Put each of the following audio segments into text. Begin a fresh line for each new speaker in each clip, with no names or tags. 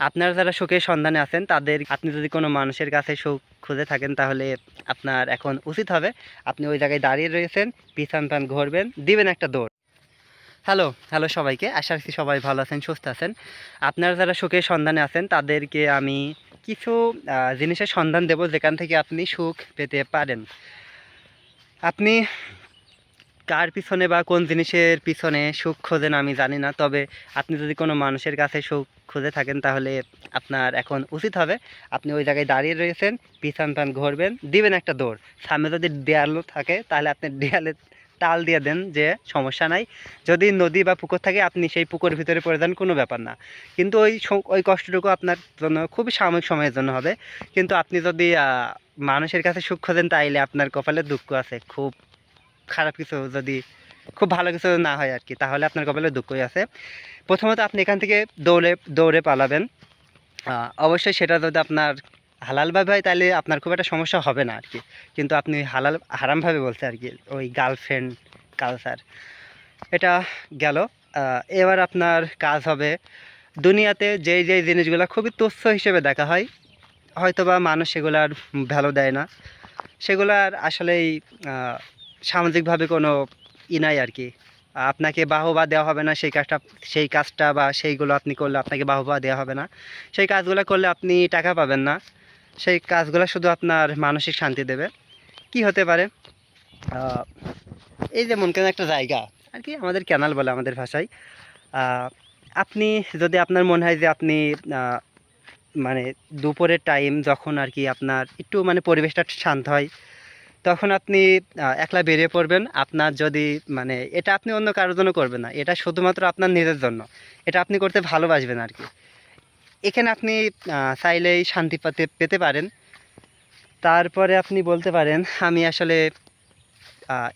আপনারা যারা সুখের সন্ধানে আছেন তাদের আপনি যদি কোনো মানুষের কাছে সুখ খুঁজে থাকেন তাহলে আপনার এখন উচিত হবে আপনি ওই জায়গায় দাঁড়িয়ে রয়েছেন, পিছন পান ঘুরবেন, দিবেন একটা দৌড়। হ্যালো হ্যালো সবাইকে, আশা রাখছি সবাই ভালো আছেন, সুস্থ আছেন। আপনারা যারা সুখের সন্ধানে আছেন তাদেরকে আমি কিছু জিনিসের সন্ধান দেব যেখান থেকে আপনি সুখ পেতে পারেন। আপনি কার পিছনে বা কোন জিনিসের পিছনে সুখ খোঁজেন আমি জানি না, তবে আপনি যদি কোনো মানুষের কাছে সুখ খুঁজে থাকেন তাহলে আপনার এখন উচিত হবে আপনি ওই জায়গায় দাঁড়িয়ে রয়েছেন, পিছন পান ঘুরবেন, দিবেন একটা দৌড়। সামনে যদি দেয়ালও থাকে তাহলে আপনি দেয়ালে তাল দিয়ে দেন, যে সমস্যা নাই। যদি নদী বা পুকুর থাকে আপনি সেই পুকুরের ভিতরে পড়ে যান, কোনো ব্যাপার না। কিন্তু ওই কষ্টটুকু আপনার জন্য খুবই সাময়িক সময়ের জন্য হবে। কিন্তু আপনি যদি মানুষের কাছে সুখ খোঁজেন তাইলে আপনার কপালে দুঃখ আছে। খুব খারাপ কিছু যদি, খুব ভালো কিছু না হয় আর কি, তাহলে আপনার কপালে দুঃখই আছে। প্রথমত আপনি এখান থেকে দৌড়ে দৌড়ে পালাবেন। অবশ্যই সেটা যদি আপনার হালালভাবে হয় তাহলে আপনার খুব একটা সমস্যা হবে না আর কি। কিন্তু আপনি হারামভাবে বলছে আর কি, ওই গার্লফ্রেন্ড কালচার, এটা গেল। এবার আপনার কাজ হবে, দুনিয়াতে যেই যেই জিনিসগুলো খুবই তুচ্ছ হিসেবে দেখা হয়, হয়তোবা মানুষ সেগুলার ভ্যালু দেয় না, সেগুলার আসলেই সামাজিকভাবে কোনো নাই আর কি। আপনাকে বাহবা দেওয়া হবে না সেই কাজটা বা সেইগুলো আপনি করলে আপনাকে বাহবা দেওয়া হবে না। সেই কাজগুলো করলে আপনি টাকা পাবেন না। সেই কাজগুলো শুধু আপনার মানসিক শান্তি দেবে। কি হতে পারে? আহ, এই যে মনে করেন একটা জায়গা আর কি, আমাদের ক্যানাল বলে আমাদের ভাষায়। আহ, আপনি যদি আপনার মনে হয় যে আপনি আহ, মানে দুপুরের টাইম যখন আর কি আপনার একটু মানে পরিবেশটা শান্ত হয়, তখন আপনি একলা বেরিয়ে পড়বেন। আপনার যদি মানে এটা আপনি অন্য কারোর জন্য করবেন না, এটা শুধুমাত্র আপনার নিজের জন্য, এটা আপনি করতে ভালোবাসবেন আর কি। এখানে আপনি চাইলেই শান্তি পেতে পারেন। তারপরে আপনি বলতে পারেন আমি আসলে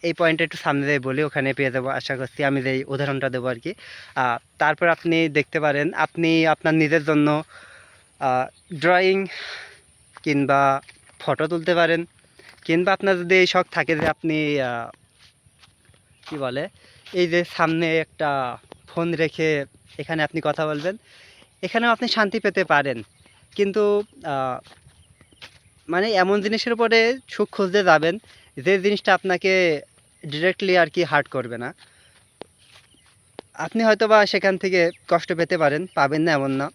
এই পয়েন্টটা একটু সামনে দিয়ে বলি, ওখানে পেয়ে যাবো আশা করছি, আমি যেই উদাহরণটা দেবো আর কি। তারপর আপনি দেখতে পারেন আপনি আপনার নিজের জন্য ড্রয়িং কিংবা ফটো তুলতে পারেন। কিংবা আপনার যদি এই শখ থাকে যে আপনি কি বলে, এই যে সামনে একটা ফোন রেখে এখানে আপনি কথা বলবেন, এখানেও আপনি শান্তি পেতে পারেন। কিন্তু মানে এমন জিনিসের উপরে সুখ খুঁজতে যাবেন যে জিনিসটা আপনাকে ডিরেক্টলি আর কি হার্ট করবে না। আপনি হয়তো বা সেখান থেকে কষ্ট পেতে পারেন, পাবেন না এমন না,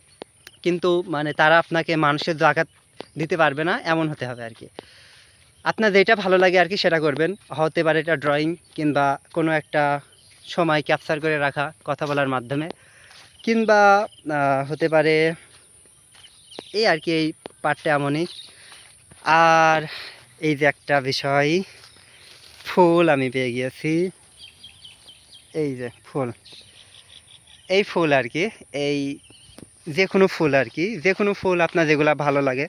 কিন্তু মানে তারা আপনাকে মানুষের আঘাত দিতে পারবে না, এমন হতে হবে আর কি। আপনার যেটা ভালো লাগে আর কি সেটা করবেন। হতে পারে এটা ড্রয়িং, কিংবা কোনো একটা সময় ক্যাপচার করে রাখা কথা বলার মাধ্যমে, কিংবা হতে পারে এই আর কি, এই পার্টটা এমনই। আর এই যে একটা বিষয়, ফুল আমি পেয়ে গিয়েছি, এই যে ফুল, এই ফুল আর কি, এই যে কোনো ফুল আর কি, যে কোনো ফুল আপনার যেগুলো ভালো লাগে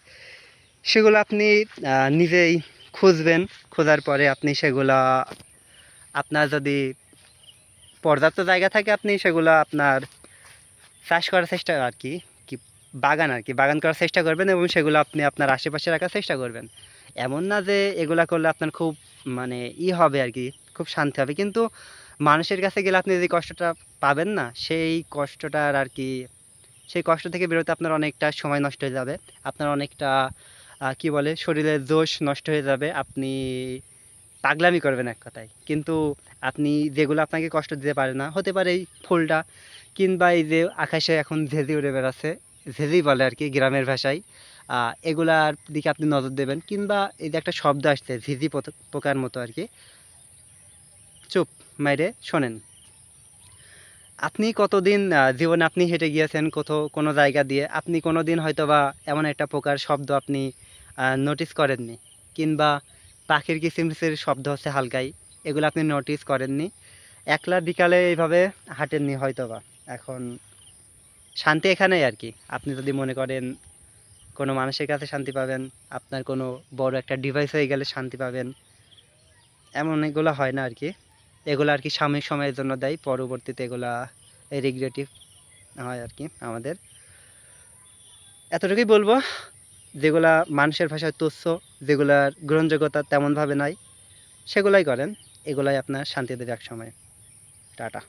সেগুলো আপনি নিজেই খুঁজবেন। খোঁজার পরে আপনি সেগুলা, আপনার যদি পর্যাপ্ত জায়গা থাকে আপনি সেগুলো আপনার চাষ করার চেষ্টা আর কি, কি বাগান আর কি, বাগান করার চেষ্টা করবেন এবং সেগুলো আপনি আপনার আশেপাশে রাখার চেষ্টা করবেন। এমন না যে এগুলা করলে আপনার খুব মানে হবে আর কি, খুব শান্তি হবে, কিন্তু মানুষের কাছে গেলে আপনি যে কষ্টটা পাবেন না, সেই কষ্টটার আর কি, সেই কষ্ট থেকে বেরোতে আপনার অনেকটা সময় নষ্ট হয়ে যাবে। আপনার অনেকটা কি বলে, শরীরের জোশ নষ্ট হয়ে যাবে, আপনি পাগলামি করবেন এক কথায়। কিন্তু আপনি যেগুলো আপনাকে কষ্ট দিতে পারে না, হতে পারে এই ফুলটা, কিংবা এই যে আকাশে এখন ঝেঁঝি উড়ে বেড়াচ্ছে, ঝেঁঝি বলে আর কি গ্রামের ভাষায়, এগুলার দিকে আপনি নজর দেবেন। কিংবা এই যে একটা শব্দ আসছে ঝিঝি পোকার মতো আর কি, চুপ মাইরে শোনেন। আপনি কতদিন জীবনে আপনি হেঁটে গিয়েছেন কোনো জায়গা দিয়ে, আপনি কোনো দিন হয়তো বা এমন একটা প্রকার শব্দ আপনি নোটিস করেননি, কিংবা পাখির কিচিরমিচির শব্দ হচ্ছে হালকাই, এগুলো আপনি নোটিস করেননি। একলা বিকালে এইভাবে হাঁটেননি হয়তো বা। এখন শান্তি এখানেই আর কি, আপনি যদি মনে করেন কোনো মানুষের কাছে শান্তি পাবেন, আপনার কোনো বড় একটা ডিভাইস হয়ে গেলে শান্তি পাবেন, এমন এগুলো হয় না আর কি। এগুলো আর কি সাময়িক সময়ের জন্য দেয়, পরবর্তীতে এগুলা রিগ্রেটিভ হয় আর কি আমাদের। এতটুকুই বলবো, যেগুলা মানুষের ভাষায় তুচ্ছ, যেগুলার গ্রহণযোগ্যতা তেমনভাবে নাই, সেগুলাই করেন। এগুলাই আপনার শান্তি দেবে এক সময়। টাটা।